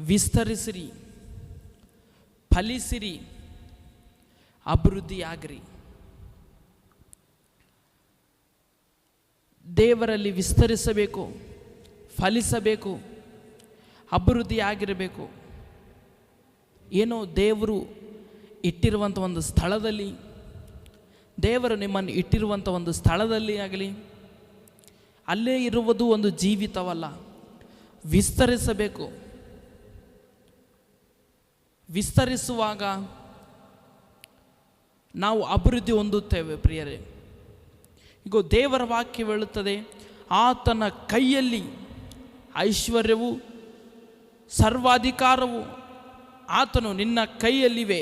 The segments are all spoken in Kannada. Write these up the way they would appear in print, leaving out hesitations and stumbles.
ವಿಸ್ತರಿಸಿರಿ, ಫಲಿಸಿರಿ, ಅಭಿವೃದ್ಧಿಯಾಗಿರಿ. ದೇವರಲ್ಲಿ ವಿಸ್ತರಿಸಬೇಕು, ಫಲಿಸಬೇಕು, ಅಭಿವೃದ್ಧಿಯಾಗಿರಬೇಕು. ಏನೋ ದೇವರು ಇಟ್ಟಿರುವಂಥ ಒಂದು ಸ್ಥಳದಲ್ಲಿ, ದೇವರು ನಿಮ್ಮನ್ನು ಇಟ್ಟಿರುವಂಥ ಒಂದು ಸ್ಥಳದಲ್ಲಿ ಆಗಲಿ, ಅಲ್ಲೇ ಇರುವುದು ಒಂದು ಜೀವಿತವಲ್ಲ. ವಿಸ್ತರಿಸಬೇಕು. ವಿಸ್ತರಿಸುವಾಗ ನಾವು ಅಭಿವೃದ್ಧಿ ಹೊಂದುತ್ತೇವೆ ಪ್ರಿಯರೇ. ಈಗ ದೇವರ ವಾಕ್ಯ ಹೇಳುತ್ತದೆ, ಆತನ ಕೈಯಲ್ಲಿ ಐಶ್ವರ್ಯವು ಸರ್ವಾಧಿಕಾರವು ಆತನು ನಿನ್ನ ಕೈಯಲ್ಲಿವೆ.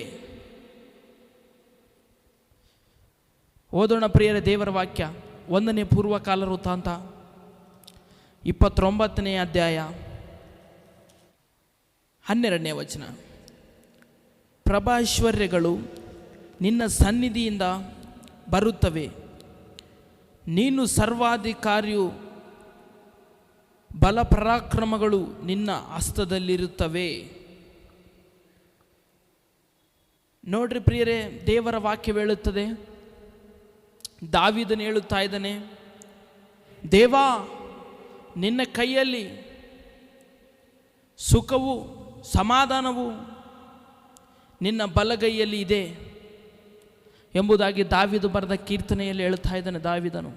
ಓದೋಣ ಪ್ರಿಯರೇ ದೇವರ ವಾಕ್ಯ. 1ನೇ ಪೂರ್ವಕಾಲ ವೃತ್ತಾಂತ 29ನೇ ಅಧ್ಯಾಯ 12ನೇ ವಚನ. ಪ್ರಭಾಐಶ್ವರ್ಯಗಳು ನಿನ್ನ ಸನ್ನಿಧಿಯಿಂದ ಬರುತ್ತವೆ, ನೀನು ಸರ್ವಾಧಿಕಾರಿಯು, ಬಲ ಪರಾಕ್ರಮಗಳು ನಿನ್ನ ಹಸ್ತದಲ್ಲಿರುತ್ತವೆ. ನೋಡ್ರಿ ಪ್ರಿಯರೇ, ದೇವರ ವಾಕ್ಯ ಹೇಳುತ್ತದೆ, ದಾವೀದನು ಹೇಳುತ್ತಾ ಇದ್ದಾನೆ, ದೇವಾ ನಿನ್ನ ಕೈಯಲ್ಲಿ ಸುಖವು ಸಮಾಧಾನವು ನಿನ್ನ ಬಲಗೈಯಲ್ಲಿ ಇದೆ ಎಂಬುದಾಗಿ ದಾವೀದ ಬರೆದ ಕೀರ್ತನೆಯಲ್ಲಿ ಹೇಳುತ್ತಾ ಇದ್ದಾನೆ ದಾವೀದನು.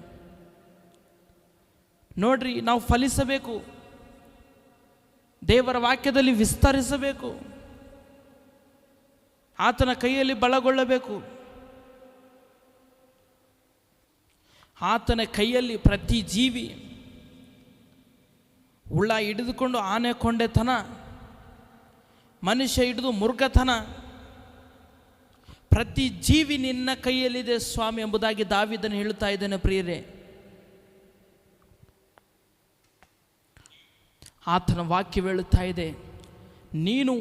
ನೋಡ್ರಿ, ನಾವು ಫಲಿಸಬೇಕು, ದೇವರ ವಾಕ್ಯದಲ್ಲಿ ವಿಸ್ತರಿಸಬೇಕು, ಆತನ ಕೈಯಲ್ಲಿ ಬಲಗೊಳ್ಳಬೇಕು. ಆತನ ಕೈಯಲ್ಲಿ ಪ್ರತಿ ಜೀವಿ, ಹುಳ ಹಿಡಿದುಕೊಂಡು ಆನೆ ಕೊಂಡೆತನ, ಮನುಷ್ಯ ಹಿಡಿದು ಮೃಗತನ, ಪ್ರತಿ ಜೀವಿ ನಿನ್ನ ಕೈಯಲ್ಲಿದೆ ಸ್ವಾಮಿ ಎಂಬುದಾಗಿ ದಾವೀದನು ಹೇಳುತ್ತಾ ಇದ್ದಾನೆ ಪ್ರಿಯರೇ. ಆತನ ವಾಕ್ಯ ಹೇಳುತ್ತಾ ಇದೆ, ನೀನು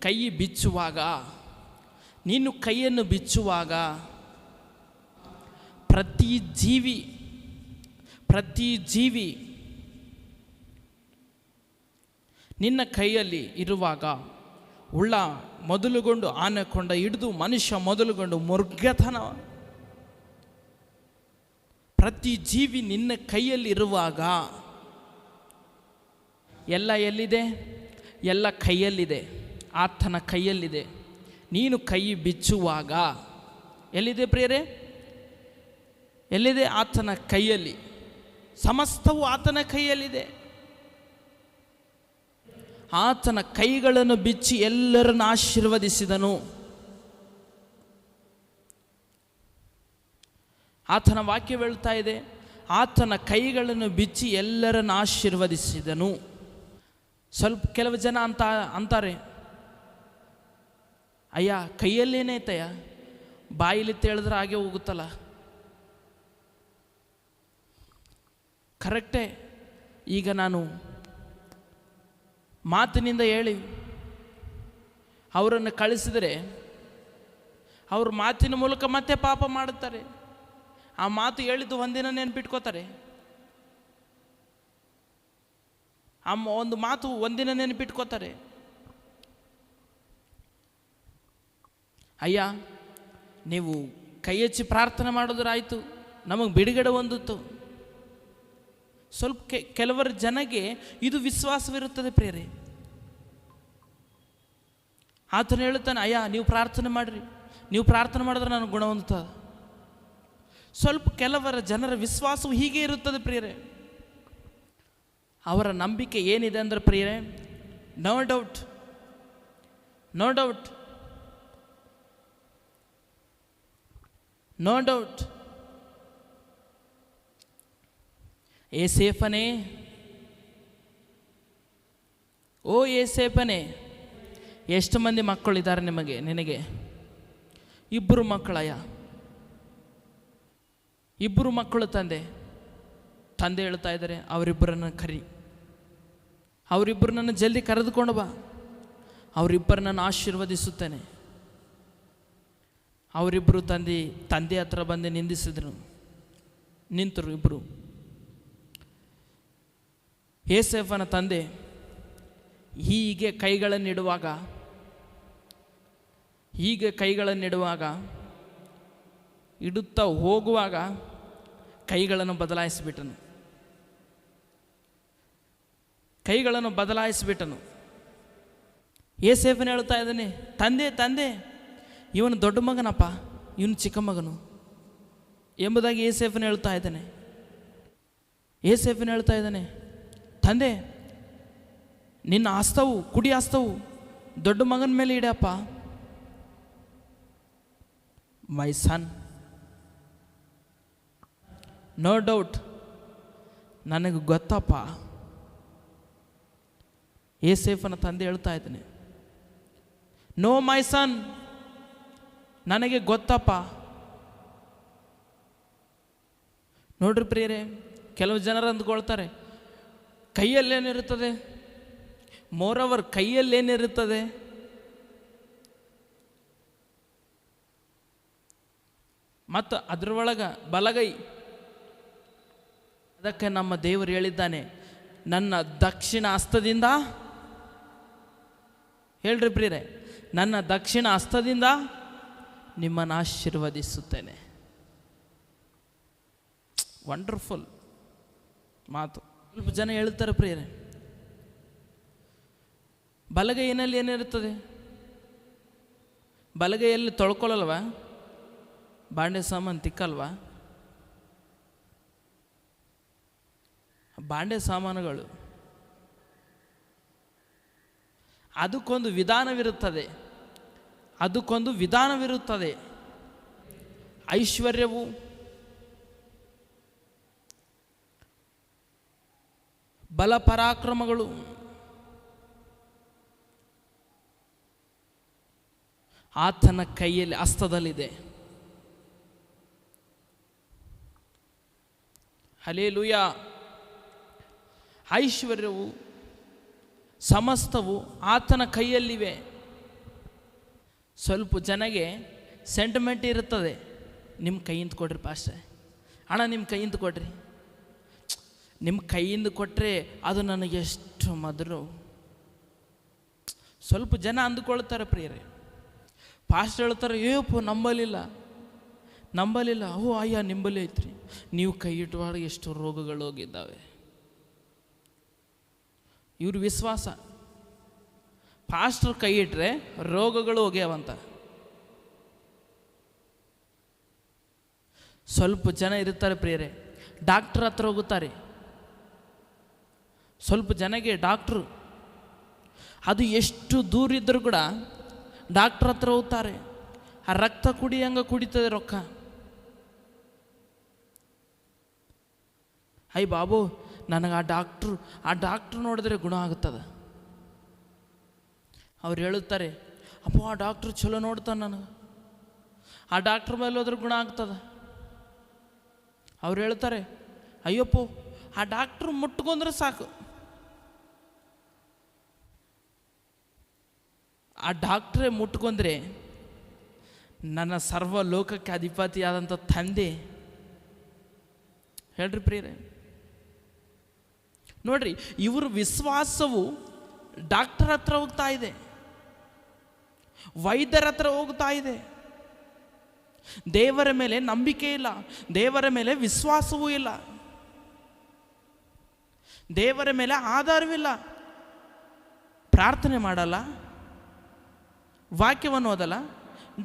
ಕೈ ಬಿಚ್ಚುವಾಗ, ನೀನು ಕೈಯನ್ನು ಬಿಚ್ಚುವಾಗ ಪ್ರತಿ ಜೀವಿ ನಿನ್ನ ಕೈಯಲ್ಲಿ ಇರುವಾಗ, ಹುಳ ಮೊದಲುಗೊಂಡು ಆನೆಕೊಂಡ ಹಿಡಿದು ಮನುಷ್ಯ ಮೊದಲುಗೊಂಡು ಮೃಗತನ, ಪ್ರತಿ ಜೀವಿ ನಿನ್ನ ಕೈಯಲ್ಲಿ ಇರುವಾಗ, ಎಲ್ಲ ಎಲ್ಲಿದೆ? ಎಲ್ಲ ಕೈಯಲ್ಲಿದೆ, ಆತನ ಕೈಯಲ್ಲಿದೆ. ನೀನು ಕೈ ಬಿಚ್ಚುವಾಗ ಎಲ್ಲಿದೆ ಪ್ರಿಯರೇ? ಎಲ್ಲಿದೆ? ಆತನ ಕೈಯಲ್ಲಿ. ಸಮಸ್ತವು ಆತನ ಕೈಯಲ್ಲಿದೆ. ಆತನ ಕೈಗಳನ್ನು ಬಿಚ್ಚಿ ಎಲ್ಲರನ್ನು ಆಶೀರ್ವದಿಸಿದನು. ಆತನ ವಾಕ್ಯ ಹೇಳ್ತಾ ಇದೆ, ಆತನ ಕೈಗಳನ್ನು ಬಿಚ್ಚಿ ಎಲ್ಲರನ್ನು ಆಶೀರ್ವದಿಸಿದನು. ಕೆಲವು ಜನ ಅಂತಾರೆ, ಅಯ್ಯ ಕೈಯಲ್ಲೇನೈತಯ್ಯ, ಬಾಯಿಲಿ ತೇಳಿದ್ರೆ ಹಾಗೆ ಹೋಗುತ್ತಲ್ಲ. ಕರೆಕ್ಟೇ. ಈಗ ನಾನು ಮಾತಿನಿಂದ ಹೇಳಿ ಅವರನ್ನು ಕಳಿಸಿದರೆ ಅವ್ರ ಮಾತಿನ ಮೂಲಕ ಮತ್ತೆ ಪಾಪ ಮಾಡುತ್ತಾರೆ. ಆ ಮಾತು ಹೇಳಿದ್ದು ಒಂದಿನ ನೆನಪಿಟ್ಕೋತಾರೆ. ಒಂದು ಮಾತು ಒಂದಿನ ನೆನಪಿಟ್ಕೋತಾರೆ. ಅಯ್ಯ ನೀವು ಕೈ ಹೆಚ್ಚಿ ಪ್ರಾರ್ಥನೆ ಮಾಡಿದ್ರಾಯ್ತು, ನಮಗೆ ಬಿಡುಗಡೆ ಹೊಂದಿತ್ತು. ಸ್ವಲ್ಪ ಕೆಲವರ ಜನಗೆ ಇದು ವಿಶ್ವಾಸವಿರುತ್ತದೆ ಪ್ರಿಯರೇ. ಆತನು ಹೇಳುತ್ತಾನೆ, ಅಯ್ಯ ನೀವು ಪ್ರಾರ್ಥನೆ ಮಾಡಿರಿ, ನೀವು ಪ್ರಾರ್ಥನೆ ಮಾಡಿದ್ರೆ ನನಗೆ ಗುಣ ಹೊಂದುತ್ತದೆ. ಸ್ವಲ್ಪ ಕೆಲವರ ಜನರ ವಿಶ್ವಾಸವು ಹೀಗೆ ಇರುತ್ತದೆ ಪ್ರಿಯರೇ. ಅವರ ನಂಬಿಕೆ ಏನಿದೆ ಅಂದರೆ ಪ್ರಿಯರೇ, no doubt no doubt no doubt ಏಸೇಫನೇ, ಓ ಏಸೇಫನೇ, ಎಷ್ಟು ಮಂದಿ ಮಕ್ಕಳಿದ್ದಾರೆ ನಿನಗೆ? 2 ಮಕ್ಕಳಯ್ಯ, 2 ಮಕ್ಕಳು. ತಂದೆ ಹೇಳ್ತಾ ಇದ್ದಾರೆ, ಅವರಿಬ್ಬರನ್ನು ಕರಿ, ಅವರಿಬ್ಬರನ್ನು ಜಲ್ದಿ ಕರೆದುಕೊಂಡು ಬಾ, ಅವರಿಬ್ಬರನ್ನು ಆಶೀರ್ವದಿಸುತ್ತೇನೆ. ಅವರಿಬ್ಬರು ತಂದೆ ಹತ್ರ ಬಂದು ನಿಂತರು ಇಬ್ಬರು. ಏಸೇಫನ ತಂದೆ ಹೀಗೆ ಕೈಗಳನ್ನಿಡುವಾಗ ಇಡುತ್ತಾ ಹೋಗುವಾಗ ಕೈಗಳನ್ನು ಬದಲಾಯಿಸಿಬಿಟ್ಟನು. ಯೋಸೇಫನು ಹೇಳ್ತಾ ಇದ್ದಾನೆ, ತಂದೆ ಇವನು ದೊಡ್ಡ ಮಗನಪ್ಪ, ಇವನು ಚಿಕ್ಕ ಮಗನು ಎಂಬುದಾಗಿ ಯೋಸೇಫನು ಹೇಳ್ತಾ ಇದ್ದಾನೆ. ತಂದೆ, ನಿನ್ನ ಕುಡಿ ಆಸ್ತವು ದೊಡ್ಡ ಮಗನ ಮೇಲೆ ಇಡಪ್ಪ. ಮೈ ಸನ್, ನೋ ಡೌಟ್, ನನಗೆ ಗೊತ್ತಪ್ಪ. ಯೋಸೇಫನ ತಂದೆ ಹೇಳ್ತಾ ಇದ್ದಾನೆ, ನೋ ಮೈ ಸನ್, ನನಗೆ ಗೊತ್ತಪ್ಪ. ನೋಡ್ರಿ ಪ್ರಿಯರೇ, ಕೆಲವು ಜನರು ಅಂದ್ಕೊಳ್ತಾರೆ, ಕೈಯಲ್ಲೇನಿರುತ್ತದೆ, ಮೋರವರ್ ಕೈಯಲ್ಲೇನಿರುತ್ತದೆ, ಮತ್ತು ಅದರೊಳಗೆ ಬಲಗೈ. ಅದಕ್ಕೆ ನಮ್ಮ ದೇವರು ಹೇಳಿದ್ದಾನೆ, ನನ್ನ ದಕ್ಷಿಣ ಹಸ್ತದಿಂದ, ಹೇಳ್ರಿ ಪ್ರಿಯರೇ, ನನ್ನ ದಕ್ಷಿಣ ಹಸ್ತದಿಂದ ನಿಮ್ಮನ್ನು ಆಶೀರ್ವದಿಸುತ್ತೇನೆ. ವಂಡರ್ಫುಲ್ ಮಾತು. ಸ್ವಲ್ಪ ಜನ ಹೇಳ್ತಾರೆ ಪ್ರಿಯರೇ, ಬಲಗೈಯಲ್ಲಿ ಏನಿರುತ್ತದೆ? ಬಲಗೈಯಲ್ಲಿ ತೊಳ್ಕೊಳ್ಳಲ್ವಾ? ಬಾಂಡೆ ಸಾಮಾನು ತಿಕ್ಕಲ್ವಾ? ಬಾಂಡೆ ಸಾಮಾನುಗಳು ಅದಕ್ಕೊಂದು ವಿಧಾನವಿರುತ್ತದೆ. ಐಶ್ವರ್ಯವು, ಬಲ ಪರಾಕ್ರಮಗಳು, ಆತನ ಕೈಯಲ್ಲಿ, ಹಸ್ತದಲ್ಲಿದೆ. ಹಲ್ಲೆಲೂಯಾ. ಐಶ್ವರ್ಯವು, ಸಮಸ್ತವು ಆತನ ಕೈಯಲ್ಲಿವೆ. ಸ್ವಲ್ಪ ಜನಗೆ ಸೆಂಟಿಮೆಂಟ್ ಇರುತ್ತದೆ, ನಿಮ್ಮ ಕೈಯಿಂದ ಕೊಡ್ರಿ ಪಾಸ್ಟರ್, ಅಣ್ಣ ನಿಮ್ಮ ಕೈಯಿಂದ ಕೊಡ್ರಿ, ನಿಮ್ಮ ಕೈಯಿಂದ ಕೊಟ್ಟರೆ ಅದು ನನಗೆ ಎಷ್ಟು ಮಧುರ. ಸ್ವಲ್ಪ ಜನ ಅಂದುಕೊಳ್ತಾರೆ ಪ್ರಿಯರೇ, ಪಾಸ್ಟರ್ ಹೇಳ್ತಾರೆ, ಏಪ್ಪ ನಂಬಲಿಲ್ಲ, ಓ ಅಯ್ಯ ನಿಂಬಲ್ಲಿ ಐತ್ರಿ, ನೀವು ಕೈ ಇಟ್ಟುವಾಗ ಎಷ್ಟು ರೋಗಗಳು ಹೋಗಿದ್ದಾವೆ. ಇವ್ರ ವಿಶ್ವಾಸ, ಪಾಸ್ಟರ್ ಕೈ ಇಟ್ಟರೆ ರೋಗಗಳು ಹೋಗ್ಯಾವಂತ. ಸ್ವಲ್ಪ ಜನ ಇರ್ತಾರೆ ಪ್ರಿಯರೇ, ಡಾಕ್ಟ್ರ್ ಹತ್ರ ಹೋಗುತ್ತಾರೆ. ಸ್ವಲ್ಪ ಜನಗೆ ಡಾಕ್ಟ್ರು ಅದು ಎಷ್ಟು ದೂರ ಇದ್ದರೂ ಕೂಡ ಡಾಕ್ಟ್ರ್ ಹತ್ರ ಹೋಗ್ತಾರೆ. ಆ ರಕ್ತ ಕುಡಿತದೆ ರೊಕ್ಕ. ಅಯ್ಯ ಬಾಬು, ನನಗೆ ಆ ಡಾಕ್ಟ್ರು ನೋಡಿದ್ರೆ ಗುಣ ಆಗುತ್ತದೆ. ಅವ್ರು ಹೇಳುತ್ತಾರೆ, ಅಪ್ಪ ಆ ಡಾಕ್ಟ್ರು ಚಲೋ ನೋಡ್ತಾನೆ, ನನಗೆ ಆ ಡಾಕ್ಟ್ರ್ ಮೇಲೆ ಹೋದ್ರೆ ಗುಣ ಆಗ್ತದೆ. ಅವ್ರು ಹೇಳ್ತಾರೆ, ಅಯ್ಯಪ್ಪೋ ಆ ಡಾಕ್ಟ್ರು ಮುಟ್ಕೊಂಡ್ರೆ ಸಾಕು, ಆ ಡಾಕ್ಟ್ರೇ ಮುಟ್ಕೊಂಡ್ರೆ ನನ್ನ ಸರ್ವ ಲೋಕಕ್ಕೆ ಅಧಿಪತಿಯಾದಂಥ ತಂದೆ. ಹೇಳ್ರಿ ಪ್ರಿಯರೇ, ನೋಡ್ರಿ, ಇವ್ರ ವಿಶ್ವಾಸವು ಡಾಕ್ಟರ್ ಹತ್ರ ಹೋಗ್ತಾ ಇದೆ, ವೈದ್ಯರ ಹತ್ರ ಹೋಗ್ತಾ ಇದೆ. ದೇವರ ಮೇಲೆ ನಂಬಿಕೆ ಇಲ್ಲ, ದೇವರ ಮೇಲೆ ವಿಶ್ವಾಸವೂ ಇಲ್ಲ, ದೇವರ ಮೇಲೆ ಆಧಾರವಿಲ್ಲ. ಪ್ರಾರ್ಥನೆ ಮಾಡಲ್ಲ, ವಾಕ್ಯವನ್ನು ಓದಲ್ಲ,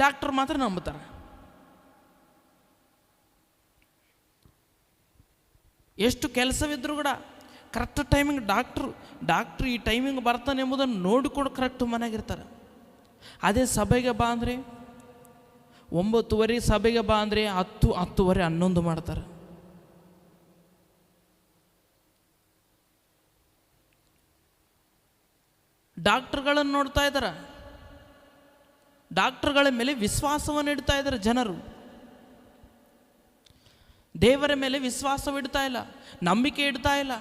ಡಾಕ್ಟರ್ ಮಾತ್ರ ನಂಬುತ್ತಾರೆ. ಎಷ್ಟು ಕೆಲಸವಿದ್ರೂ ಕೂಡ ಕರೆಕ್ಟ್ ಟೈಮಿಂಗ್ ಡಾಕ್ಟ್ರು ಈ ಟೈಮಿಂಗ್ ಬರ್ತಾನೆ ಎಂಬುದನ್ನು ನೋಡಿಕೊಂಡು ಕರೆಕ್ಟ್ ಮನೆಯಾಗಿರ್ತಾರೆ. ಅದೇ ಸಭೆಗೆ ಬಾ ಅಂದರೆ 9:30 ಸಭೆಗೆ ಬಾ ಅಂದರೆ 10, 10:30, 11 ಮಾಡ್ತಾರೆ. ಡಾಕ್ಟರ್ಗಳನ್ನು ನೋಡ್ತಾ ಇದ್ದಾರೆ, ಡಾಕ್ಟರ್ಗಳ ಮೇಲೆ ವಿಶ್ವಾಸವನ್ನು ಇಡ್ತಾ ಇದ್ದಾರೆ ಜನರು. ದೇವರ ಮೇಲೆ ವಿಶ್ವಾಸವಿಡ್ತಾ ಇಲ್ಲ, ನಂಬಿಕೆ ಇಡ್ತಾ ಇಲ್ಲ,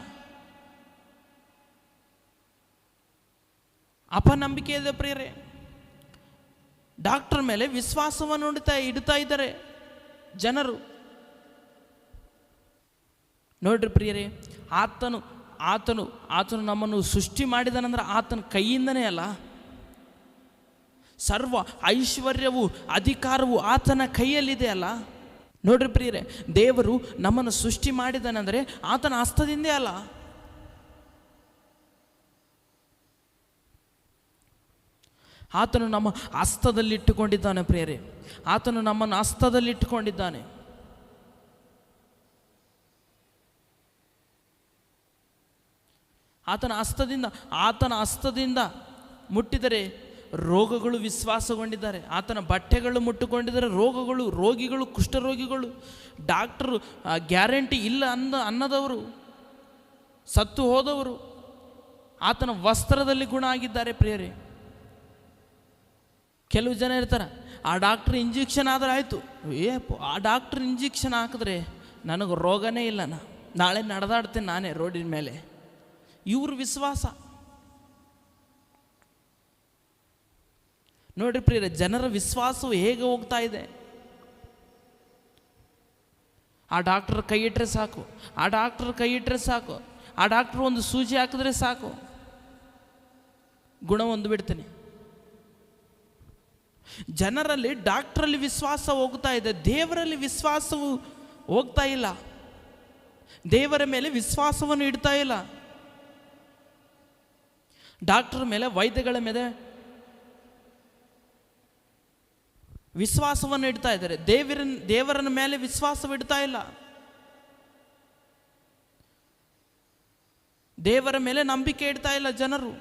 ಅಪನಂಬಿಕೆ ಇದೆ ಪ್ರಿಯರೇ. ಡಾಕ್ಟರ್ ಮೇಲೆ ವಿಶ್ವಾಸವನ್ನು ಇಡ್ತಾ ಇದ್ದಾರೆ ಜನರು. ನೋಡ್ರಿ ಪ್ರಿಯರೇ, ಆತನು ನಮ್ಮನ್ನು ಸೃಷ್ಟಿ ಮಾಡಿದನಂದ್ರೆ ಆತನ ಕೈಯಿಂದನೇ ಅಲ್ಲ. ಸರ್ವ ಐಶ್ವರ್ಯವು ಅಧಿಕಾರವು ಆತನ ಕೈಯಲ್ಲಿದೆ ಅಲ್ಲ. ನೋಡ್ರಿ ಪ್ರಿಯರೇ, ದೇವರು ನಮ್ಮನ್ನು ಸೃಷ್ಟಿ ಮಾಡಿದನೆಂದರೆ ಆತನ ಹಸ್ತದಿಂದೇ ಅಲ್ಲ. ಆತನು ನಮ್ಮ ಹಸ್ತದಲ್ಲಿಟ್ಟುಕೊಂಡಿದ್ದಾನೆ ಪ್ರಿಯರೇ, ಆತನು ನಮ್ಮನ್ನು ಹಸ್ತದಲ್ಲಿಟ್ಟುಕೊಂಡಿದ್ದಾನೆ. ಆತನ ಹಸ್ತದಿಂದ ಮುಟ್ಟಿದರೆ ರೋಗಗಳು ವಿಶ್ವಾಸಗೊಂಡಿದ್ದಾರೆ. ಆತನ ಬಟ್ಟೆಗಳು ಮುಟ್ಟುಕೊಂಡಿದ್ದಾರೆ ರೋಗಿಗಳು ಕುಷ್ಠರೋಗಿಗಳು, ಡಾಕ್ಟರು ಗ್ಯಾರಂಟಿ ಇಲ್ಲ ಅನ್ನದವರು, ಸತ್ತು ಹೋದವರು ಆತನ ವಸ್ತ್ರದಲ್ಲಿ ಗುಣ ಆಗಿದ್ದಾರೆ ಪ್ರಿಯರೇ. ಕೆಲವು ಜನ ಇರ್ತಾರೆ, ಆ ಡಾಕ್ಟ್ರ್ ಇಂಜೆಕ್ಷನ್ ಆದರೆ ಆಯಿತು, ಆ ಡಾಕ್ಟ್ರ್ ಇಂಜೆಕ್ಷನ್ ಹಾಕಿದ್ರೆ ನನಗೆ ರೋಗನೇ ಇಲ್ಲ, ನಾಳೆ ನಡೆದಾಡ್ತೀನಿ ನಾನೇ ರೋಡಿನ ಮೇಲೆ. ಇವ್ರ ವಿಶ್ವಾಸ ನೋಡ್ರಿ ಪ್ರಿಯರೇ, ಜನರ ವಿಶ್ವಾಸವು ಹೇಗೆ ಹೋಗ್ತಾ ಇದೆ. ಆ ಡಾಕ್ಟರ್ ಕೈ ಇಟ್ಟರೆ ಸಾಕು, ಆ ಡಾಕ್ಟ್ರ್ ಒಂದು ಸೂಜಿ ಹಾಕಿದ್ರೆ ಸಾಕು, ಗುಣ ಹೊಂದ್ಬಿಡ್ತೀನಿ. ಜನರಲ್ಲಿ ಡಾಕ್ಟ್ರಲ್ಲಿ ವಿಶ್ವಾಸ ಹೋಗ್ತಾ ಇದೆ, ದೇವರಲ್ಲಿ ವಿಶ್ವಾಸವು ಹೋಗ್ತಾ ಇಲ್ಲ. ದೇವರ ಮೇಲೆ ವಿಶ್ವಾಸವನ್ನು ಇಡ್ತಾ ಇಲ್ಲ. ಡಾಕ್ಟರ್ ಮೇಲೆ, ವೈದ್ಯಗಳ ಮೇಲೆ ವಿಶ್ವಾಸವನ್ನು ಇಡ್ತಾ ಇದ್ದಾರೆ, ದೇವರನ ಮೇಲೆ ವಿಶ್ವಾಸವಿಡ್ತಾ ಇಲ್ಲ. ದೇವರ ಮೇಲೆ ನಂಬಿಕೆ ಇಡ್ತಾ ಇಲ್ಲ ಜನರು.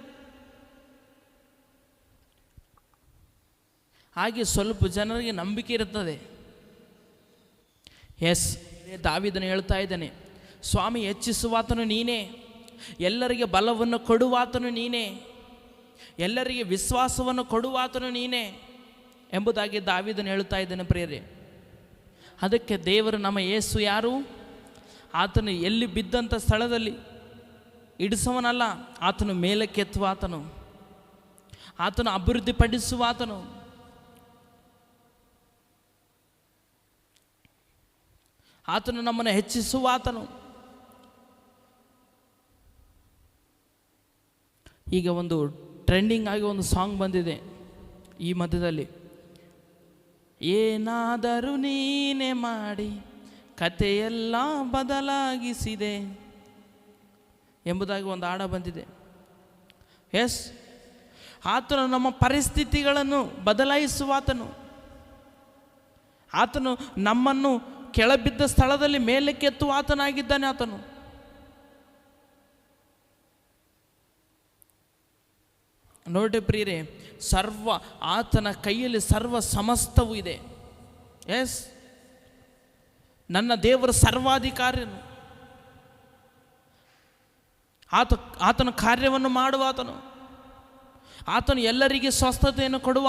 ಹಾಗೆ ಸ್ವಲ್ಪ ಜನರಿಗೆ ನಂಬಿಕೆ ಇರುತ್ತದೆ. ದಾವೀದನು ಹೇಳ್ತಾ ಇದ್ದಾನೆ, ಸ್ವಾಮಿ ಹೆಚ್ಚಿಸುವಾತನು ನೀನೇ, ಎಲ್ಲರಿಗೆ ಬಲವನ್ನು ಕೊಡುವಾತನು ನೀನೇ, ಎಲ್ಲರಿಗೆ ವಿಶ್ವಾಸವನ್ನು ಕೊಡುವಾತನು ನೀನೇ ಎಂಬುದಾಗಿ ದಾವೀದನು ಹೇಳ್ತಾ ಇದ್ದಾನೆ ಪ್ರಿಯರೇ. ಅದಕ್ಕೆ ದೇವರು ನಮ್ಮ ಯೇಸು ಯಾರು? ಆತನು ಎಲ್ಲಿ ಬಿದ್ದಂಥ ಸ್ಥಳದಲ್ಲಿ ಇಡಿಸುವನಲ್ಲ, ಆತನು ಮೇಲಕ್ಕೆತ್ತುವಾತನು, ಆತನು ಅಭಿವೃದ್ಧಿಪಡಿಸುವಾತನು. ಆತನು ನಮ್ಮನ್ನು ಹೆಚ್ಚಿಸುವಾತನು. ಈಗ ಒಂದು ಟ್ರೆಂಡಿಂಗ್ ಆಗಿ ಒಂದು ಸಾಂಗ್ ಬಂದಿದೆ ಈ ಮಧ್ಯದಲ್ಲಿ, ಏನಾದರೂ ನೀನೇ ಮಾಡಿ ಕಥೆಯೆಲ್ಲ ಬದಲಾಗಿಸಿದೆ ಎಂಬುದಾಗಿ ಒಂದು ಹಾಡ ಬಂದಿದೆ. ಆತನು ನಮ್ಮ ಪರಿಸ್ಥಿತಿಗಳನ್ನು ಬದಲಾಯಿಸುವಾತನು. ಆತನು ನಮ್ಮನ್ನು ಕೆಳಬಿದ್ದ ಸ್ಥಳದಲ್ಲಿ ಮೇಲಕ್ಕೆತ್ತುವ ಆತನಾಗಿದ್ದಾನೆ. ಆತನು ನೋಡಿ ಪ್ರಿಯರೇ, ಆತನ ಕೈಯಲ್ಲಿ ಸರ್ವ ಸಮಸ್ತವೂ ಇದೆ. ನನ್ನ ದೇವರು ಸರ್ವಾಧಿಕಾರಿಯನು. ಆತನ ಕಾರ್ಯವನ್ನು ಮಾಡುವ ಆತನು ಎಲ್ಲರಿಗೆ ಸ್ವಸ್ಥತೆಯನ್ನು ಕೊಡುವ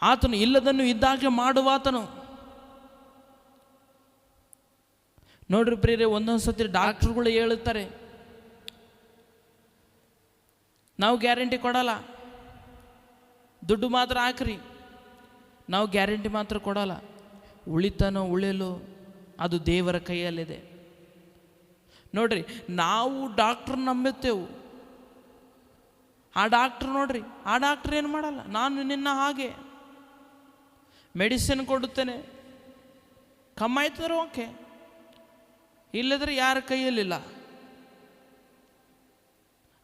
ಆತನು ಇಲ್ಲದನ್ನು ಇದ್ದಾಗೆ ಮಾಡುವಾತನು. ನೋಡ್ರಿ ಪ್ರಿಯರೇ, ಒಂದೊಂದು ಸತಿ ಡಾಕ್ಟ್ರುಗಳು ಹೇಳುತ್ತಾರೆ, ನಾವು ಗ್ಯಾರಂಟಿ ಕೊಡಲ್ಲ, ದುಡ್ಡು ಮಾತ್ರ ಹಾಕ್ರಿ, ನಾವು ಗ್ಯಾರಂಟಿ ಮಾತ್ರ ಕೊಡಲ್ಲ. ಉಳಿತನೋ ಉಳಿಯಲು ಅದು ದೇವರ ಕೈಯಲ್ಲಿದೆ. ನೋಡ್ರಿ, ನಾವು ಡಾಕ್ಟ್ರ್ ನಂಬುತ್ತೇವು, ಆ ಡಾಕ್ಟ್ರ್ ನೋಡ್ರಿ, ಆ ಡಾಕ್ಟ್ರ್ ಏನು ಮಾಡಲ್ಲ. ನಾನು ನಿನ್ನ ಹಾಗೆ ಮೆಡಿಸಿನ್ ಕೊಡುತ್ತೇನೆ, ಕಮ್ಮಾಯ್ತಂದ್ರೆ ಓಕೆ, ಇಲ್ಲದ್ರೆ ಯಾರ ಕೈಯಲ್ಲಿಲ್ಲ.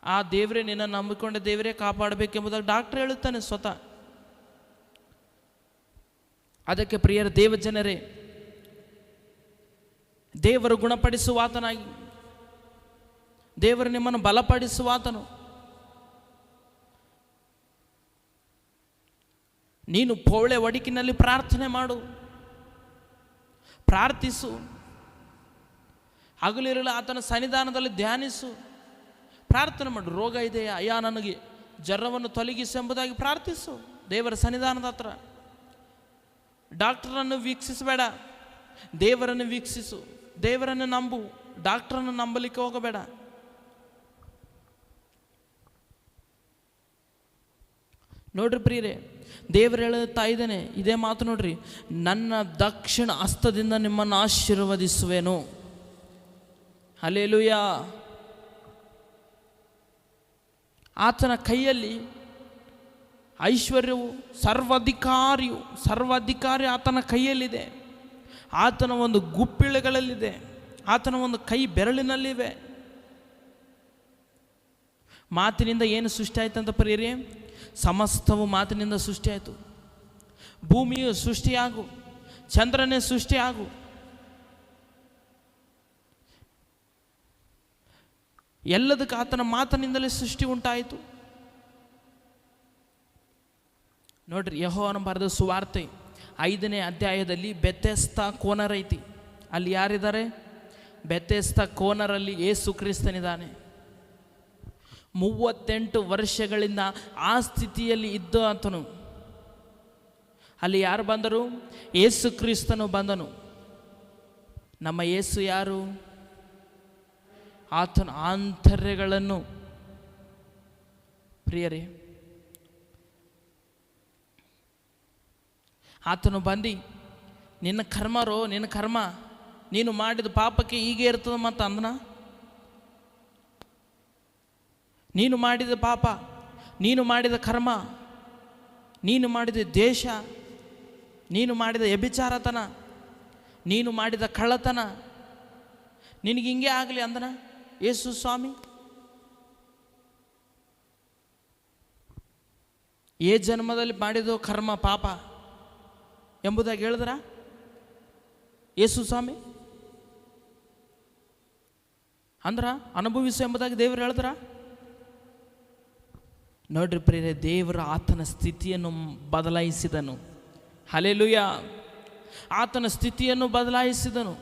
ಆ ದೇವರೇ ನಿನ್ನ ನಂಬಿಕೊಂಡ ದೇವರೇ ಕಾಪಾಡಬೇಕೆಂಬುದಾಗಿ ಡಾಕ್ಟರ್ ಹೇಳುತ್ತಾನೆ ಸ್ವತಃ. ಅದಕ್ಕೆ ಪ್ರಿಯರ ದೇವ ಜನರೇ, ದೇವರು ಗುಣಪಡಿಸುವಾತನಾಗಿ, ದೇವರು ನಿಮ್ಮನ್ನು ಬಲಪಡಿಸುವಾತನು. ನೀನು ಪೋಳೆ ಒಡಕಿನಲ್ಲಿ ಪ್ರಾರ್ಥನೆ ಮಾಡು, ಪ್ರಾರ್ಥಿಸು, ಹಗಲಿರಲು ಆತನ ಸನ್ನಿಧಾನದಲ್ಲಿ ಧ್ಯಾನಿಸು, ಪ್ರಾರ್ಥನೆ ಮಾಡು. ರೋಗ ಇದೆಯಾ, ಅಯ್ಯ ನನಗೆ ಜ್ವರವನ್ನು ತೊಲಗಿಸು ಎಂಬುದಾಗಿ ಪ್ರಾರ್ಥಿಸು ದೇವರ ಸನ್ನಿಧಾನದ ಹತ್ರ. ಡಾಕ್ಟರನ್ನು ವೀಕ್ಷಿಸಬೇಡ, ದೇವರನ್ನು ವೀಕ್ಷಿಸು, ದೇವರನ್ನು ನಂಬು, ಡಾಕ್ಟರನ್ನು ನಂಬಲಿಕ್ಕೆ ಹೋಗಬೇಡ. ನೋಡ್ರಿ ಪ್ರಿಯರೇ, ದೇವರು ಹೇಳುತ್ತಾ ಇದ್ದಾನೆ ಇದೇ ಮಾತು ನೋಡ್ರಿ, ನನ್ನ ದಕ್ಷಿಣ ಹಸ್ತದಿಂದ ನಿಮ್ಮನ್ನು ಆಶೀರ್ವದಿಸುವೆನು. ಹಲ್ಲೆಲೂಯಾ. ಆತನ ಕೈಯಲ್ಲಿ ಐಶ್ವರ್ಯವು, ಸರ್ವಾಧಿಕಾರಿ ಆತನ ಕೈಯಲ್ಲಿದೆ. ಆತನ ಒಂದು ಗುಪ್ಪಿಳೆಗಳಲ್ಲಿದೆ. ಆತನ ಒಂದು ಕೈ ಬೆರಳಿನಲ್ಲಿವೆ. ಮಾತಿನಿಂದ ಏನು ಸೃಷ್ಟಿ ಆಯ್ತು ಅಂತ ಪ್ರಿಯರೇ? ಸಮಸ್ತವು ಮಾತಿನಿಂದ ಸೃಷ್ಟಿಯಾಯಿತು. ಭೂಮಿಯು ಸೃಷ್ಟಿಯಾಗು, ಚಂದ್ರನೇ ಸೃಷ್ಟಿಯಾಗು. ಎಲ್ಲದಕ್ಕೆ ಆತನ ಮಾತಿನಿಂದಲೇ ಸೃಷ್ಟಿ ಉಂಟಾಯಿತು. ನೋಡ್ರಿ, ಯೆಹೋವನ ಬರೆದ ಸುವಾರ್ತೆ 5ನೇ ಅಧ್ಯಾಯದಲ್ಲಿ ಬೆಥೆಸ್ದ ಕೋನರ್ ಐತಿ. ಅಲ್ಲಿ ಯಾರಿದ್ದಾರೆ? ಬೆಥೆಸ್ದ ಕೋನರಲ್ಲಿ ಯೇಸು ಕ್ರಿಸ್ತನಿದ್ದಾನೆ. 38 ವರ್ಷಗಳಿಂದ ಆ ಸ್ಥಿತಿಯಲ್ಲಿ ಇದ್ದ ಆತನು. ಅಲ್ಲಿ ಯಾರು ಬಂದರು? ಯೇಸು ಕ್ರಿಸ್ತನು ಬಂದನು. ನಮ್ಮ ಯೇಸು ಯಾರು? ಆತನ ಆಂತರ್ಯಗಳನ್ನು, ಪ್ರಿಯರೇ, ಆತನು ಬಂದು ನಿನ್ನ ಕರ್ಮ, ನೀನು ಮಾಡಿದ ಪಾಪಕ್ಕೆ ಹೀಗೆ ಇರ್ತದ ಮತ್ತು ಅಂದನ. ನೀನು ಮಾಡಿದ ಪಾಪ, ನೀನು ಮಾಡಿದ ಕರ್ಮ, ನೀನು ಮಾಡಿದ ದೇಶ, ನೀನು ಮಾಡಿದ ವ್ಯಭಿಚಾರತನ, ನೀನು ಮಾಡಿದ ಕಳ್ಳತನ, ನಿನಗೆ ಹಿಂಗೆ ಆಗಲಿ ಅಂದನ ಯೇಸು ಸ್ವಾಮಿ? ಏ ಜನ್ಮದಲ್ಲಿ ಮಾಡಿದ ಕರ್ಮ ಪಾಪ ಎಂಬುದಾಗಿ ಹೇಳಿದ್ರ ಯೇಸು ಸ್ವಾಮಿ? ಅಂದ್ರ ಅನುಭವಿಸು ಎಂಬುದಾಗಿ ದೇವರು ಹೇಳಿದ್ರ? ನೋಡ್ರಿ ಪ್ರಿಯರೇ, ದೇವರು ಆತನ ಸ್ಥಿತಿಯನ್ನು ಬದಲಾಯಿಸಿದನು. ಹಲ್ಲೆಲೂಯಾ. ಆತನ ಸ್ಥಿತಿಯನ್ನು ಬದಲಾಯಿಸಿದನು.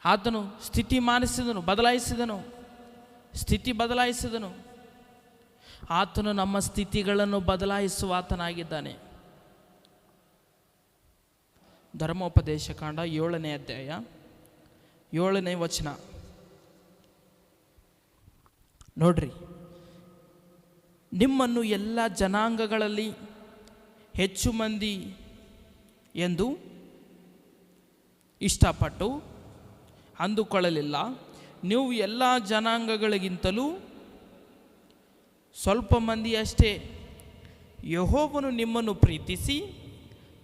ಆತನು ಸ್ಥಿತಿ ಬದಲಾಯಿಸಿದನು. ಆತನು ನಮ್ಮ ಸ್ಥಿತಿಗಳನ್ನು ಬದಲಾಯಿಸುವ ಆತನಾಗಿದ್ದಾನೆ. ಧರ್ಮೋಪದೇಶ ಕಾಂಡ 7ನೇ ಅಧ್ಯಾಯ 7ನೇ ವಚನ ನೋಡ್ರಿ. ನಿಮ್ಮನ್ನು ಎಲ್ಲ ಜನಾಂಗಗಳಲ್ಲಿ ಹೆಚ್ಚು ಮಂದಿ ಎಂದು ಇಷ್ಟಪಟ್ಟು ಅಂದುಕೊಳ್ಳಲಿಲ್ಲ. ನೀವು ಎಲ್ಲ ಜನಾಂಗಗಳಿಗಿಂತಲೂ ಸ್ವಲ್ಪ ಮಂದಿಯಷ್ಟೇ. ಯೆಹೋವನು ನಿಮ್ಮನ್ನು ಪ್ರೀತಿಸಿ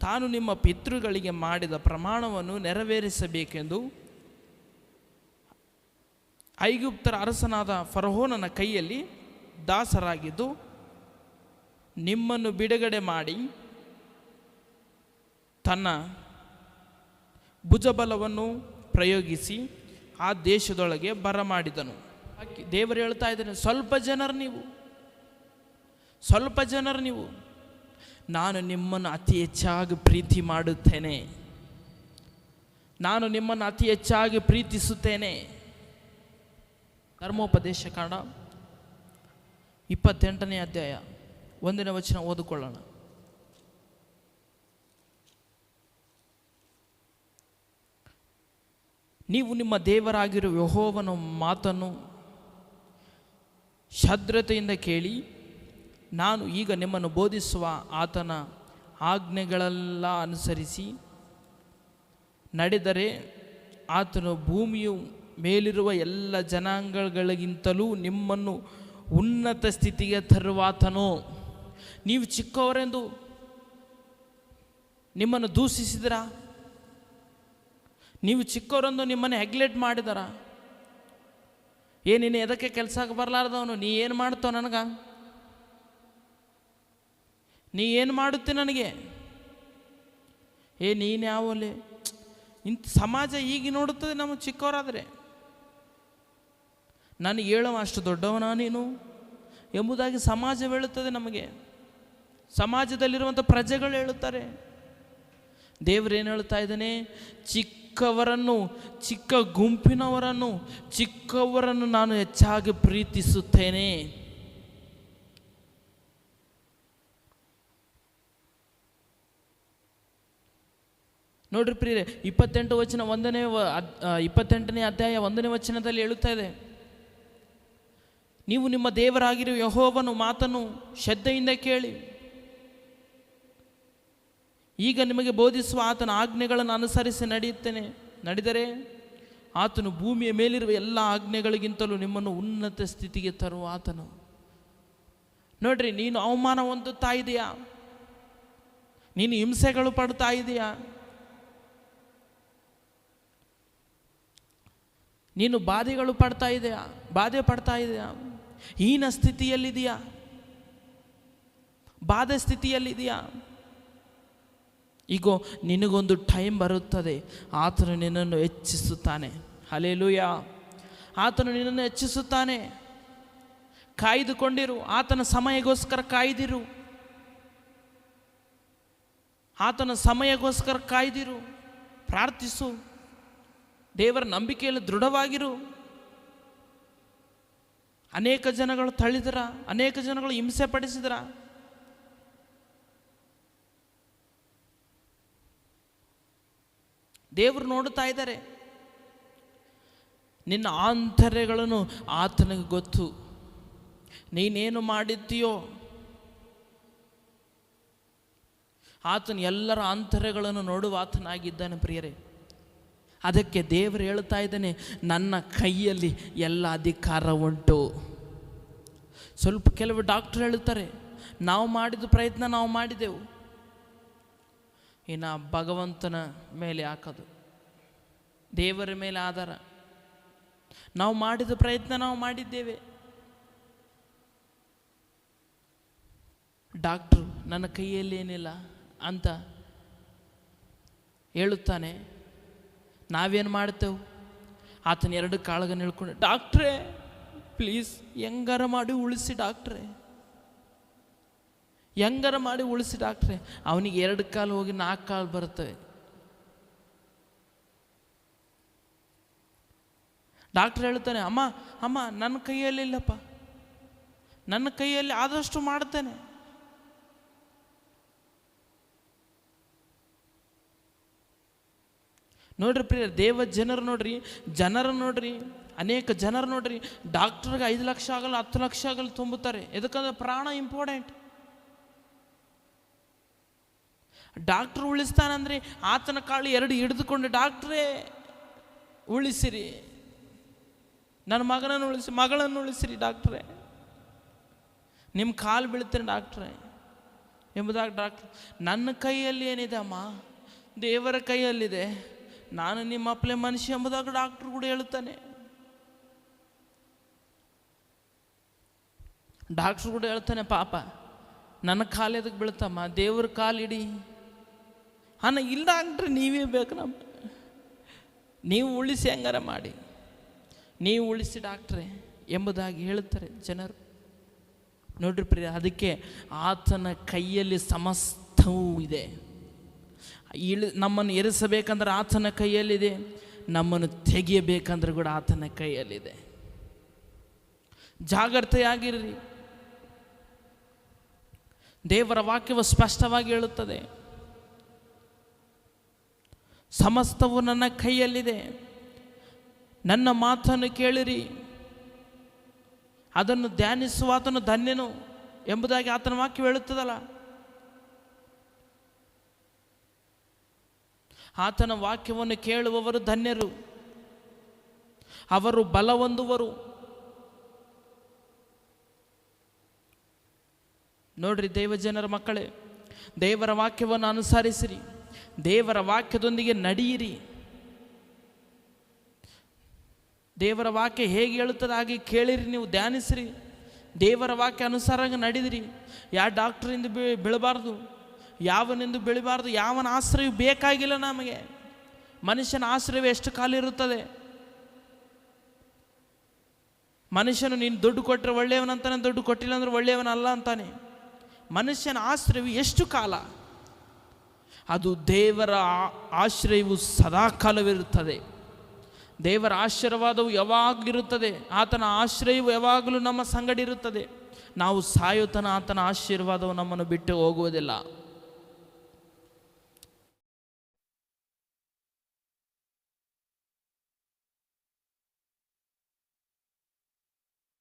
ತಾನು ನಿಮ್ಮ ಪಿತೃಗಳಿಗೆ ಮಾಡಿದ ಪ್ರಮಾಣವನ್ನು ನೆರವೇರಿಸಬೇಕೆಂದು ಐಗುಪ್ತರ ಅರಸನಾದ ಫರೋಹನನ ಕೈಯಲ್ಲಿ ದಾಸರಾಗಿದ್ದು ನಿಮ್ಮನ್ನು ಬಿಡುಗಡೆ ಮಾಡಿ ತನ್ನ ಭುಜಬಲವನ್ನು ಪ್ರಯೋಗಿಸಿ ಆ ದೇಶದೊಳಗೆ ಬರಮಾಡಿದನು. ದೇವರು ಹೇಳ್ತಾ ಇದ್ದಾನೆ, ಸ್ವಲ್ಪ ಜನರು ನೀವು, ನಾನು ನಿಮ್ಮನ್ನು ಅತಿ ಹೆಚ್ಚಾಗಿ ಪ್ರೀತಿ ಮಾಡುತ್ತೇನೆ, ನಾನು ನಿಮ್ಮನ್ನು ಅತಿ ಹೆಚ್ಚಾಗಿ ಪ್ರೀತಿಸುತ್ತೇನೆ. ಧರ್ಮೋಪದೇಶ ಕಾಂಡ 28ನೇ ಅಧ್ಯಾಯ 1ನೇ ವಚನ ಓದಿಕೊಳ್ಳೋಣ. ನೀವು ನಿಮ್ಮ ದೇವರಾಗಿರುವ ಯೆಹೋವನ ಮಾತನ್ನು ಶ್ರದ್ಧೆಯಿಂದ ಕೇಳಿ, ನಾನು ಈಗ ನಿಮ್ಮನ್ನು ಬೋಧಿಸುವ ಆತನ ಆಜ್ಞೆಗಳೆಲ್ಲ ಅನುಸರಿಸಿ ನಡೆದರೆ ಆತನು ಭೂಮಿಯು ಮೇಲಿರುವ ಎಲ್ಲ ಜನಾಂಗಗಳಿಗಿಂತಲೂ ನಿಮ್ಮನ್ನು ಉನ್ನತ ಸ್ಥಿತಿಗೆ ತರುವಾತನು. ನೀವು ಚಿಕ್ಕವರೆಂದು ನಿಮ್ಮನ್ನು ದೂಷಿಸಿದಿರಾ? ನೀವು ಚಿಕ್ಕವರೆಂದು ನಿಮ್ಮನ್ನು ಹೆಗ್ಲೆಟ್ ಮಾಡಿದಾರ? ನೀನು ಎದಕ್ಕೆ ಕೆಲಸಕ್ಕೆ ಬರಲಾರ್ದವನು, ನೀ ಏನು ಮಾಡ್ತೋ ನನಗೆ? ನೀ ಏನು ಮಾಡುತ್ತೆ ನನಗೆ? ನೀನು ಯಾವಲ್ಲಿ? ಇಂಥ ಸಮಾಜ ಈಗ ನೋಡುತ್ತದೆ. ನಮ್ಮ ಚಿಕ್ಕವರಾದರೆ ನನಗೆ ಹೇಳುವ ಅಷ್ಟು ದೊಡ್ಡವನ ನೀನು ಎಂಬುದಾಗಿ ಸಮಾಜ ಹೇಳುತ್ತದೆ ನಮಗೆ. ಸಮಾಜದಲ್ಲಿರುವಂಥ ಪ್ರಜೆಗಳು ಹೇಳುತ್ತಾರೆ. ದೇವರೇನು ಹೇಳ್ತಾ ಇದ್ದಾನೆ? ಚಿಕ್ಕ ಚಿಕ್ಕವರನ್ನು ನಾನು ಹೆಚ್ಚಾಗಿ ಪ್ರೀತಿಸುತ್ತೇನೆ. ನೋಡ್ರಿ ಪ್ರಿಯರೇ, 28ನೇ ಅಧ್ಯಾಯ 1ನೇ ವಚನದಲ್ಲಿ ಹೇಳುತ್ತಾ ಇದೆ, ನೀವು ನಿಮ್ಮ ದೇವರಾಗಿರುವ ಯೆಹೋವನ ಮಾತನ್ನು ಶ್ರದ್ಧೆಯಿಂದ ಕೇಳಿ, ಈಗ ನಿಮಗೆ ಬೋಧಿಸುವ ಆತನ ಆಜ್ಞೆಗಳನ್ನು ಅನುಸರಿಸಿ ನಡೆದರೆ ಆತನು ಭೂಮಿಯ ಮೇಲಿರುವ ಎಲ್ಲ ಆಜ್ಞೆಗಳಿಗಿಂತಲೂ ನಿಮ್ಮನ್ನು ಉನ್ನತ ಸ್ಥಿತಿಗೆ ತರುವ ಆತನು. ನೋಡ್ರಿ, ನೀನು ಅವಮಾನ ಹೊಂದುತ್ತಾ ಇದೆಯಾ? ನೀನು ಹಿಂಸೆಗಳು ಪಡ್ತಾ ಇದೆಯಾ? ನೀನು ಬಾಧೆ ಪಡ್ತಾ ಇದೆಯಾ? ಹೀನ ಸ್ಥಿತಿಯಲ್ಲಿದೆಯಾ? ಬಾಧೆ ಸ್ಥಿತಿಯಲ್ಲಿದೆಯಾ? ಈಗೋ ನಿನಗೊಂದು ಟೈಮ್ ಬರುತ್ತದೆ, ಆತನು ನಿನ್ನನ್ನು ಹೆಚ್ಚಿಸುತ್ತಾನೆ. ಹಲ್ಲೆಲೂಯಾ! ಆತನು ನಿನ್ನನ್ನು ಹೆಚ್ಚಿಸುತ್ತಾನೆ. ಕಾಯ್ದುಕೊಂಡಿರು, ಆತನ ಸಮಯಕ್ಕೋಸ್ಕರ ಕಾಯ್ದಿರು. ಆತನ ಸಮಯಕ್ಕೋಸ್ಕರ ಕಾಯ್ದಿರು. ಪ್ರಾರ್ಥಿಸು, ದೇವರ ನಂಬಿಕೆಯಲ್ಲಿ ದೃಢವಾಗಿರು. ಅನೇಕ ಜನಗಳು ತಳ್ಳಿದ್ರ, ಅನೇಕ ಜನಗಳು ಹಿಂಸೆ ಪಡಿಸಿದ್ರ, ದೇವರು ನೋಡುತ್ತಾ ಇದ್ದಾರೆ. ನಿನ್ನ ಆಂತರ್ಯಗಳನ್ನು ಆತನಿಗೆ ಗೊತ್ತು. ನೀನೇನು ಮಾಡಿದ್ದೀಯೋ ಆತನು ಎಲ್ಲರ ಆಂತರ್ಯಗಳನ್ನು ನೋಡುವ ಆತನಾಗಿದ್ದಾನೆ ಪ್ರಿಯರೇ. ಅದಕ್ಕೆ ದೇವರು ಹೇಳ್ತಾ ಇದ್ದಾನೆ, ನನ್ನ ಕೈಯಲ್ಲಿ ಎಲ್ಲ ಅಧಿಕಾರ ಉಂಟು. ಕೆಲವು ಡಾಕ್ಟರ್ ಹೇಳ್ತಾರೆ, ನಾವು ಮಾಡಿದ ಪ್ರಯತ್ನ ನಾವು ಮಾಡಿದೆವು, ಇನ್ನು ಭಗವಂತನ ಮೇಲೆ ಹಾಕೋದು, ದೇವರ ಮೇಲೆ ಆಧಾರ. ನಾವು ಮಾಡಿದ ಪ್ರಯತ್ನ ನಾವು ಮಾಡಿದ್ದೇವೆ. ಡಾಕ್ಟ್ರು ನನ್ನ ಕೈಯಲ್ಲಿ ಏನಿಲ್ಲ ಅಂತ ಹೇಳುತ್ತಾನೆ. ನಾವೇನು ಮಾಡ್ತೇವೆ? ಆತನ 2 ಕಾಳಗನ್ನು ಹೇಳ್ಕೊಂಡು, ಡಾಕ್ಟ್ರೇ ಪ್ಲೀಸ್ ಹೆಂಗಾರ ಮಾಡಿ ಉಳಿಸಿ ಡಾಕ್ಟ್ರೇ, ಹೆಂಗಾರ ಮಾಡಿ ಉಳಿಸಿ ಡಾಕ್ಟ್ರೇ. ಅವನಿಗೆ 2 ಕಾಲು ಹೋಗಿ 4 ಕಾಲು ಬರ್ತವೆ. ಡಾಕ್ಟ್ರ್ ಹೇಳ್ತಾನೆ, ಅಮ್ಮ ನನ್ನ ಕೈಯಲ್ಲಿ ಇಲ್ಲಪ್ಪ, ನನ್ನ ಕೈಯಲ್ಲಿ ಆದಷ್ಟು ಮಾಡ್ತೇನೆ. ನೋಡ್ರಿ ಪ್ರಿಯ, ಜನರು ನೋಡ್ರಿ, ಅನೇಕ ಜನರು ನೋಡ್ರಿ, ಡಾಕ್ಟ್ರಿಗೆ 5 ಲಕ್ಷ ಆಗಲ್ಲ 10 ಲಕ್ಷ ಆಗಲ್ಲ ತುಂಬುತ್ತಾರೆ. ಎದಕ್ಕಂದ್ರೆ ಪ್ರಾಣ ಇಂಪಾರ್ಟೆಂಟ್. ಡಾಕ್ಟ್ರು ಉಳಿಸ್ತಾನಂದ್ರೆ ಆತನ ಕಾಳು 2 ಹಿಡಿದುಕೊಂಡು, ಡಾಕ್ಟ್ರೇ ಉಳಿಸಿರಿ, ನನ್ನ ಮಗಳನ್ನು ಉಳಿಸಿರಿ ಡಾಕ್ಟ್ರೇ, ನಿಮ್ಮ ಕಾಲು ಬೀಳ್ತೀನಿ ಡಾಕ್ಟ್ರೇ ಎಂಬುದಾಗಿ ಡಾಕ್ಟ್ರ್. ನನ್ನ ಕೈಯಲ್ಲಿ ಏನಿದೆ ಅಮ್ಮ? ದೇವರ ಕೈಯಲ್ಲಿದೆ. ನಾನು ನಿಮ್ಮ ಅಪ್ಪಲೆ ಮನುಷ್ಯ ಎಂಬುದಾಗಿ ಡಾಕ್ಟ್ರು ಕೂಡ ಹೇಳ್ತಾನೆ. ಡಾಕ್ಟ್ರು ಕೂಡ ಹೇಳ್ತಾನೆ, ಪಾಪ ನನ್ನ ಕಾಲು ಎದಕ್ಕೆ ಬೀಳ್ತಮ್ಮ, ದೇವ್ರ ಕಾಲು ಇಡಿ. ಇಲ್ಲ ಡಾಕ್ಟ್ರೆ, ನೀವೇ ಬೇಕು, ನೀವು ಉಳಿಸಿ ಹೆಂಗಾರ ಮಾಡಿ, ನೀವು ಉಳಿಸಿ ಡಾಕ್ಟ್ರೇ ಎಂಬುದಾಗಿ ಹೇಳುತ್ತಾರೆ ಜನರು. ನೋಡ್ರಿ ಪ್ರಿಯ, ಅದಕ್ಕೆ ಆತನ ಕೈಯಲ್ಲಿ ಸಮಸ್ತವೂ ಇದೆ. ನಮ್ಮನ್ನು ಎರಿಸಬೇಕಂದ್ರೆ ಆತನ ಕೈಯಲ್ಲಿದೆ, ನಮ್ಮನ್ನು ತೆಗೆಯಬೇಕಂದ್ರೆ ಕೂಡ ಆತನ ಕೈಯಲ್ಲಿದೆ. ಜಾಗೃತೆಯಾಗಿರ್ರಿ. ದೇವರ ವಾಕ್ಯವು ಸ್ಪಷ್ಟವಾಗಿ ಹೇಳುತ್ತದೆ, ಸಮಸ್ತವು ನನ್ನ ಕೈಯಲ್ಲಿದೆ, ನನ್ನ ಮಾತನ್ನು ಕೇಳಿರಿ, ಅದನ್ನು ಧ್ಯಾನಿಸುವ ಆತನು ಧನ್ಯನು ಎಂಬುದಾಗಿ ಆತನ ವಾಕ್ಯ ಹೇಳುತ್ತದಲ್ಲ. ಆತನ ವಾಕ್ಯವನ್ನು ಕೇಳುವವರು ಧನ್ಯರು, ಅವರು ಬಲ ಹೊಂದುವರು. ನೋಡ್ರಿ ದೇವಜನರ ಮಕ್ಕಳೇ, ದೇವರ ವಾಕ್ಯವನ್ನು ಅನುಸರಿಸಿರಿ, ದೇವರ ವಾಕ್ಯದೊಂದಿಗೆ ನಡೆಯಿರಿ. ದೇವರ ವಾಕ್ಯ ಹೇಗೆ ಹೇಳುತ್ತದೆ ಹಾಗೆ ಕೇಳಿರಿ, ನೀವು ಧ್ಯಾನಿಸಿರಿ, ದೇವರ ವಾಕ್ಯ ಅನುಸಾರ ನಡೆದಿರಿ. ಯಾವ ಡಾಕ್ಟ್ರಿಂದ ಬೀಳಬಾರ್ದು, ಯಾವನೆಂದು ಬೆಳಿಬಾರ್ದು. ಯಾವನ ಆಶ್ರಯ ಬೇಕಾಗಿಲ್ಲ ನಮಗೆ. ಮನುಷ್ಯನ ಆಶ್ರಯ ಎಷ್ಟು ಕಾಲ ಇರುತ್ತದೆ? ಮನುಷ್ಯನು ನೀನು ದುಡ್ಡು ಕೊಟ್ಟರೆ ಒಳ್ಳೆಯವನಂತಾನೆ, ದುಡ್ಡು ಕೊಟ್ಟಿಲ್ಲ ಅಂದ್ರೆ ಒಳ್ಳೆಯವನಲ್ಲ ಅಂತಾನೆ. ಮನುಷ್ಯನ ಆಶ್ರಯವು ಎಷ್ಟು ಕಾಲ? ಅದು ದೇವರ ಆಶ್ರಯವು ಸದಾಕಾಲವಿರುತ್ತದೆ. ದೇವರ ಆಶೀರ್ವಾದವು ಯಾವಾಗಿರುತ್ತದೆ, ಆತನ ಆಶ್ರಯವು ಯಾವಾಗಲೂ ನಮ್ಮ ಸಂಗಡಿ ಇರುತ್ತದೆ. ನಾವು ಸಾಯುತ್ತನ ಆತನ ಆಶೀರ್ವಾದವು ನಮ್ಮನ್ನು ಬಿಟ್ಟು ಹೋಗುವುದಿಲ್ಲ.